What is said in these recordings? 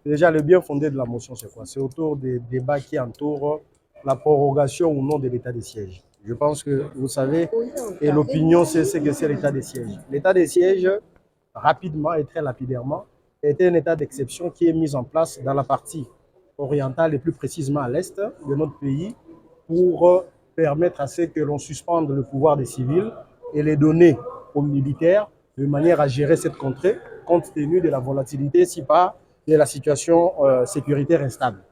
Déjà, le bien fondé de la motion, c'est quoi? C'est autour des débats qui entourent la prorogation ou non de l'état des sièges. Je pense que vous savez, et l'opinion, c'est ce que c'est l'état des sièges. L'état des sièges, rapidement et très lapidairement, était un état d'exception qui est mis en place dans la partie orientale et plus précisément à l'est de notre pays pour permettre à ce que l'on suspende le pouvoir des civils et les donner aux militaires de manière à gérer cette contrée compte tenu de la volatilité, si pas de la situation sécuritaire instable.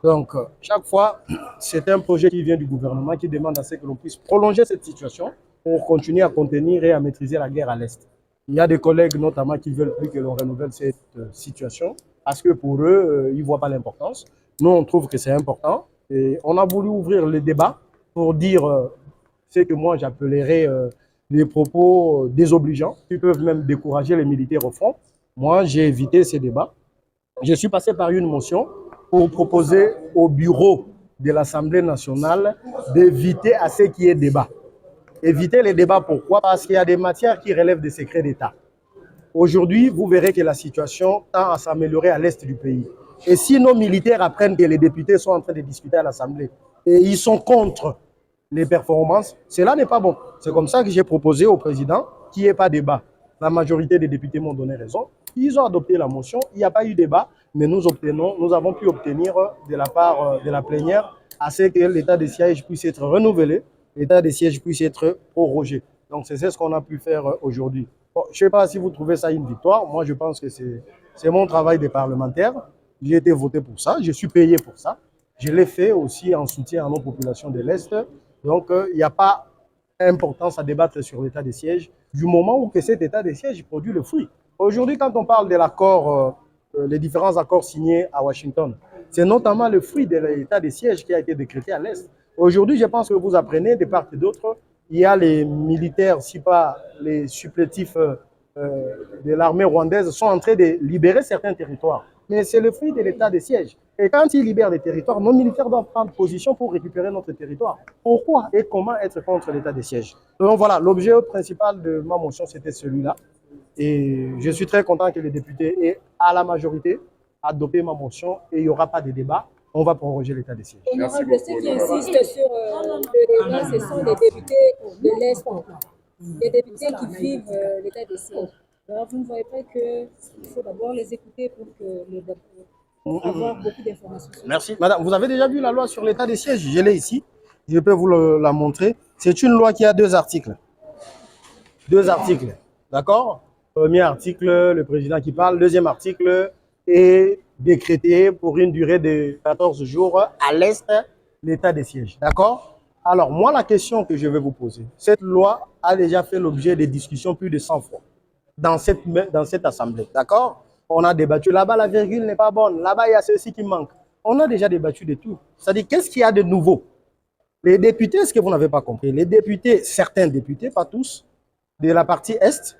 Donc, chaque fois, c'est un projet qui vient du gouvernement qui demande à ce que l'on puisse prolonger cette situation pour continuer à contenir et à maîtriser la guerre à l'Est. Il y a des collègues notamment qui veulent plus que l'on renouvelle cette situation parce que pour eux, ils ne voient pas l'importance. Nous, on trouve que c'est important. Et on a voulu ouvrir le débat pour dire ce que moi j'appellerais des propos désobligeants qui peuvent même décourager les militaires au front. Moi, j'ai évité ces débats. Je suis passé par une motion pour proposer au bureau de l'Assemblée nationale d'éviter à ce qu'il y ait débat. Éviter les débats, pourquoi? Parce qu'il y a des matières qui relèvent des secrets d'État. Aujourd'hui, vous verrez que la situation tend à s'améliorer à l'est du pays. Et si nos militaires apprennent que les députés sont en train de discuter à l'Assemblée et ils sont contre les performances, cela n'est pas bon. C'est comme ça que j'ai proposé au président qu'il n'y ait pas de débat. La majorité des députés m'ont donné raison. Ils ont adopté la motion. Il n'y a pas eu de débat, mais nous avons pu obtenir de la part de la plénière à ce que l'état de siège puisse être renouvelé, l'état de siège puisse être prorogé. Donc c'est ce qu'on a pu faire aujourd'hui. Bon, je ne sais pas si vous trouvez ça une victoire. Moi, je pense que c'est mon travail de parlementaire. J'ai été voté pour ça. Je suis payé pour ça. Je l'ai fait aussi en soutien à nos populations de l'Est. Donc, il n'y a pas d'importance à débattre sur l'état des sièges du moment où que cet état des sièges produit le fruit. Aujourd'hui, quand on parle de l'accord, les différents accords signés à Washington, c'est notamment le fruit de l'état des sièges qui a été décrété à l'Est. Aujourd'hui, je pense que vous apprenez de part et d'autre, il y a les militaires, si pas les supplétifs de l'armée rwandaise, sont en train de libérer certains territoires. Mais c'est le fruit de l'état des sièges. Et quand ils libèrent des territoires, nos militaires doivent prendre position pour récupérer notre territoire. Pourquoi et comment être contre l'état des sièges? Donc voilà, l'objet principal de ma motion, c'était celui-là. Et je suis très content que les députés aient, à la majorité, adopté ma motion et il n'y aura pas de débat. On va proroger l'état des sièges. Honorable, ceux qui insistent sur le débat, ce sont les députés de l'Est, les députés qui vivent l'état des sièges. Alors, vous ne voyez pas qu'il faut d'abord les écouter pour avoir beaucoup d'informations. Merci. Madame, vous avez déjà vu la loi sur l'état des sièges? Je l'ai ici. Je peux vous la montrer. C'est une loi qui a deux articles. Deux articles. D'accord? Premier article, le président qui parle. Deuxième article est décrété pour une durée de 14 jours à l'Est l'état des sièges. D'accord? Alors, moi, la question que je vais vous poser, cette loi a déjà fait l'objet de discussions plus de 100 fois dans cette assemblée. D'accord? On a débattu. Là-bas, la virgule n'est pas bonne. Là-bas, il y a ceci qui manque. On a déjà débattu de tout. C'est-à-dire, qu'est-ce qu'il y a de nouveau? Les députés, ce que vous n'avez pas compris, les députés, certains députés, pas tous, de la partie Est,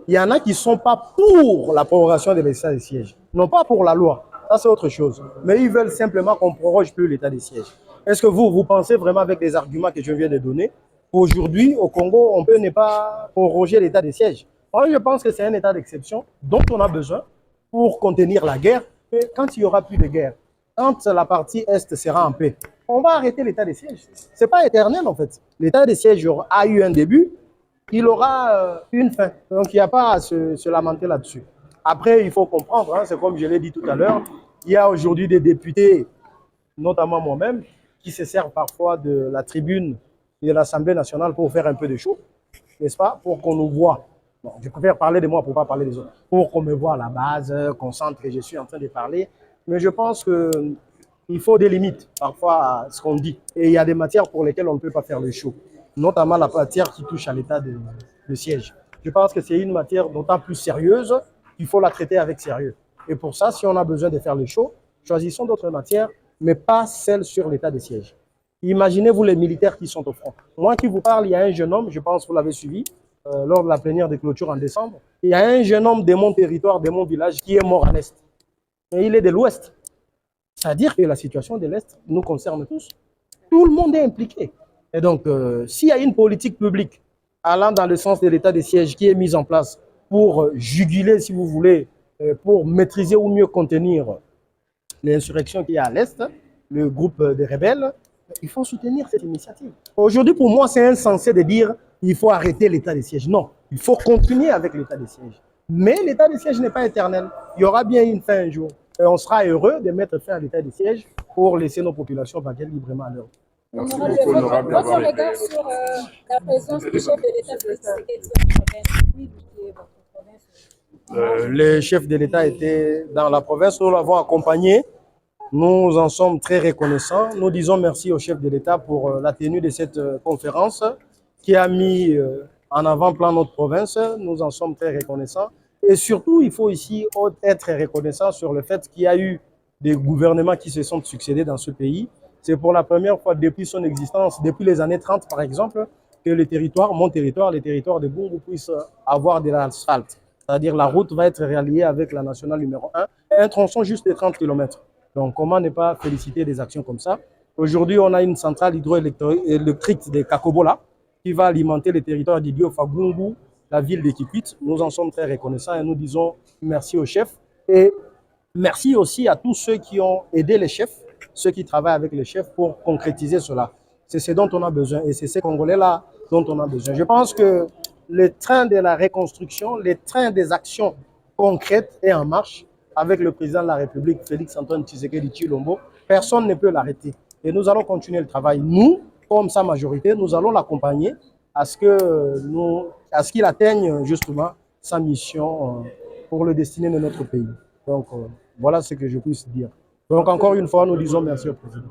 il y en a qui ne sont pas pour la prorogation de l'état des sièges, non pas pour la loi. Ça, c'est autre chose. Mais ils veulent simplement qu'on ne proroge plus l'état des sièges. Est-ce que vous pensez vraiment avec les arguments que je viens de donner, aujourd'hui, au Congo, on peut ne pas proroger l'état des sièges? Moi, je pense que c'est un état d'exception dont on a besoin pour contenir la guerre. Et quand il n'y aura plus de guerre, quand la partie Est sera en paix, on va arrêter l'état des sièges. Ce n'est pas éternel, en fait. L'état des sièges a eu un début, il aura une fin. Donc, il n'y a pas à se lamenter là-dessus. Après, il faut comprendre, hein, c'est comme je l'ai dit tout à l'heure, il y a aujourd'hui des députés, notamment moi-même, qui se servent parfois de la tribune de l'Assemblée nationale pour faire un peu de show, n'est-ce pas, pour qu'on nous voit. Bon, je préfère parler de moi pour ne pas parler des autres. Pour qu'on me voit à la base, qu'on sente que je suis en train de parler. Mais je pense qu'il faut des limites parfois à ce qu'on dit. Et il y a des matières pour lesquelles on ne peut pas faire le show, notamment la matière qui touche à l'état de siège. Je pense que c'est une matière d'autant plus sérieuse qu'il faut la traiter avec sérieux. Et pour ça, si on a besoin de faire le show, choisissons d'autres matières, mais pas celles sur l'état de siège. Imaginez-vous les militaires qui sont au front. Moi qui vous parle, il y a un jeune homme, je pense que vous l'avez suivi, lors de la plénière de clôture en décembre. Il y a un jeune homme de mon territoire, de mon village, qui est mort à l'Est. Et il est de l'Ouest. C'est-à-dire que la situation de l'Est nous concerne tous. Tout le monde est impliqué. Et donc, s'il y a une politique publique allant dans le sens de l'état des sièges qui est mise en place pour juguler, si vous voulez, pour maîtriser ou mieux contenir l'insurrection qui est à l'Est, le groupe des rebelles, il faut soutenir cette initiative. Aujourd'hui, pour moi, c'est insensé de dire qu'il faut arrêter l'état de siège. Non, il faut continuer avec l'état de siège. Mais l'état de siège n'est pas éternel. Il y aura bien une fin un jour. Et on sera heureux de mettre fin à l'état de siège pour laisser nos populations vaquer librement à l'heure. Votre regard sur la présence du chef de l'État le chef de l'État était dans la province, nous l'avons accompagné. Nous en sommes très reconnaissants. Nous disons merci au chef de l'État pour la tenue de cette conférence qui a mis en avant-plan notre province. Nous en sommes très reconnaissants. Et surtout, il faut ici être reconnaissant sur le fait qu'il y a eu des gouvernements qui se sont succédés dans ce pays. C'est pour la première fois depuis son existence, depuis les années 30 par exemple, que le territoire, mon territoire, le territoire de Bungu puisse avoir de l'asphalte. C'est-à-dire la route va être réalliée avec la nationale numéro 1, un tronçon juste de 30 km. Donc comment ne pas féliciter des actions comme ça? Aujourd'hui, on a une centrale hydroélectrique de Kakobola qui va alimenter le territoire d'Idiofa Bungu, la ville de Kikwit. Nous en sommes très reconnaissants et nous disons merci au chef. Et merci aussi à tous ceux qui ont aidé les chefs, ceux qui travaillent avec les chefs pour concrétiser cela. C'est ce dont on a besoin et c'est ces Congolais-là dont on a besoin. Je pense que le train de la reconstruction, le train des actions concrètes est en marche avec le président de la République, Félix-Antoine Tshisekedi Tshilombo. Personne ne peut l'arrêter. Et nous allons continuer le travail. Nous, comme sa majorité, nous allons l'accompagner à ce qu'il atteigne justement sa mission pour le destiné de notre pays. Donc, voilà ce que je puisse dire. Donc, encore une fois, nous disons merci au président.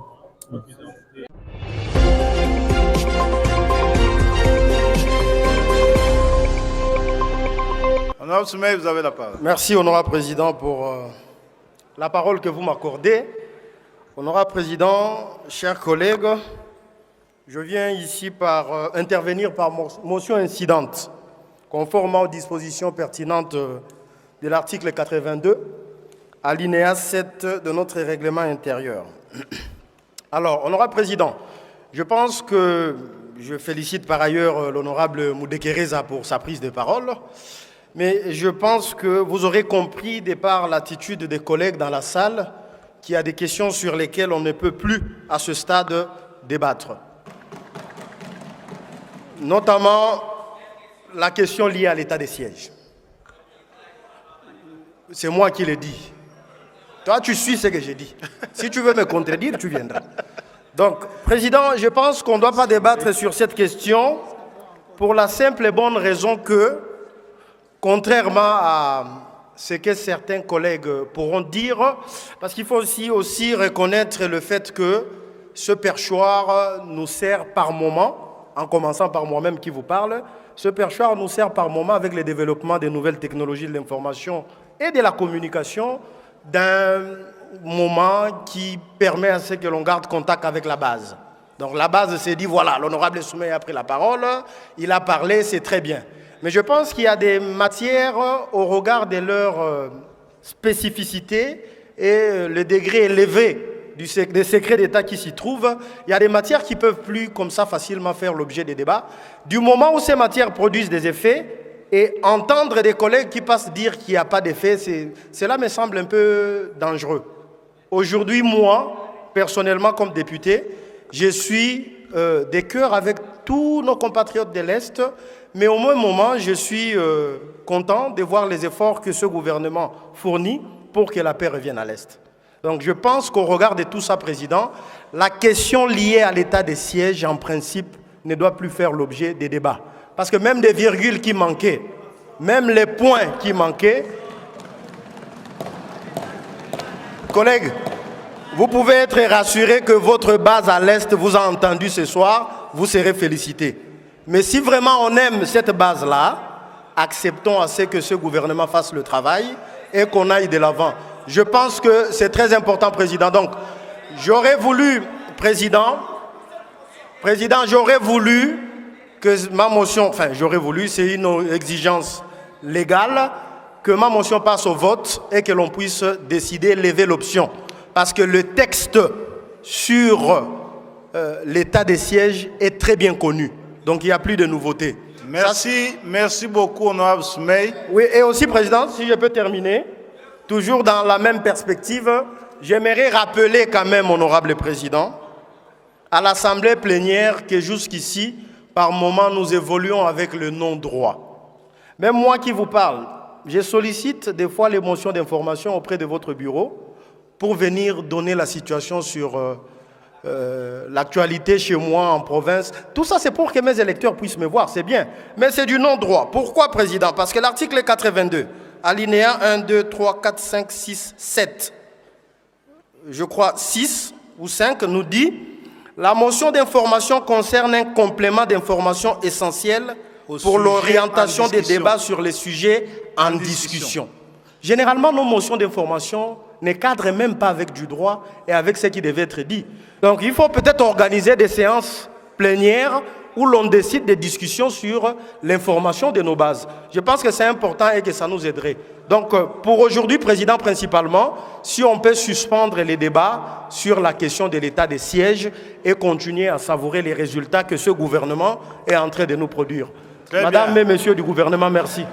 Honorable Soumeï, vous avez la parole. Merci, honorable président, pour la parole que vous m'accordez. Honorable président, chers collègues, je viens ici intervenir par motion incidente, conformément aux dispositions pertinentes de l'article 82, alinéa 7 de notre règlement intérieur. Alors, honorable président, je pense que je félicite par ailleurs l'honorable Moudekereza pour sa prise de parole, mais je pense que vous aurez compris, de par l'attitude des collègues dans la salle, qu'il y a des questions sur lesquelles on ne peut plus, à ce stade, débattre. Notamment la question liée à l'état des sièges. C'est moi qui l'ai dit. Toi, tu suis ce que j'ai dit. Si tu veux me contredire, tu viendras. Donc, président, je pense qu'on ne doit pas débattre sur cette question pour la simple et bonne raison que, contrairement à ce que certains collègues pourront dire, parce qu'il faut aussi reconnaître le fait que ce perchoir nous sert par moment, en commençant par moi-même qui vous parle, ce perchoir nous sert par moment avec le développement des nouvelles technologies de l'information et de la communication d'un moment qui permet à ce que l'on garde contact avec la base. Donc la base s'est dit, voilà, l'honorable Soumeï a pris la parole, il a parlé, c'est très bien. Mais je pense qu'il y a des matières au regard de leur spécificité et le degré élevé des secrets d'État qui s'y trouvent. Il y a des matières qui ne peuvent plus comme ça facilement faire l'objet des débats. Du moment où ces matières produisent des effets, et entendre des collègues qui passent dire qu'il n'y a pas d'effet, cela me semble un peu dangereux. Aujourd'hui, moi, personnellement comme député, je suis de cœur avec tous nos compatriotes de l'Est, mais au même moment, je suis content de voir les efforts que ce gouvernement fournit pour que la paix revienne à l'Est. Donc je pense qu'au regard de tout ça, Président, la question liée à l'état des sièges, en principe, ne doit plus faire l'objet des débats. Parce que même des virgules qui manquaient, même les points qui manquaient, collègues, vous pouvez être rassurés que votre base à l'Est vous a entendu ce soir, vous serez félicités. Mais si vraiment on aime cette base-là, acceptons à ce que ce gouvernement fasse le travail et qu'on aille de l'avant. Je pense que c'est très important, Président. Donc, j'aurais voulu, Président, j'aurais voulu que ma motion, c'est une exigence légale, que ma motion passe au vote et que l'on puisse décider, lever l'option. Parce que le texte sur l'état des sièges est très bien connu. Donc il n'y a plus de nouveautés. Merci beaucoup, honorable Soumeï. Oui, et aussi, Président, si je peux terminer, toujours dans la même perspective, j'aimerais rappeler quand même, honorable président, à l'Assemblée plénière que jusqu'ici, par moment, nous évoluons avec le non-droit. Même moi qui vous parle, je sollicite des fois les motions d'information auprès de votre bureau pour venir donner la situation sur l'actualité chez moi en province. Tout ça, c'est pour que mes électeurs puissent me voir, c'est bien. Mais c'est du non-droit. Pourquoi, président? Parce que l'article 82, alinéa 1, 2, 3, 4, 5, 6, 7, je crois 6 ou 5, nous dit « La motion d'information concerne un complément d'information essentiel pour l'orientation des débats sur les sujets en discussion. » Généralement, nos motions d'information ne cadrent même pas avec du droit et avec ce qui devait être dit. Donc, il faut peut-être organiser des séances plénières où l'on décide des discussions sur l'information de nos bases. Je pense que c'est important et que ça nous aiderait. Donc, pour aujourd'hui, Président, principalement, si on peut suspendre les débats sur la question de l'état des sièges et continuer à savourer les résultats que ce gouvernement est en train de nous produire. Madame et Messieurs du gouvernement, merci.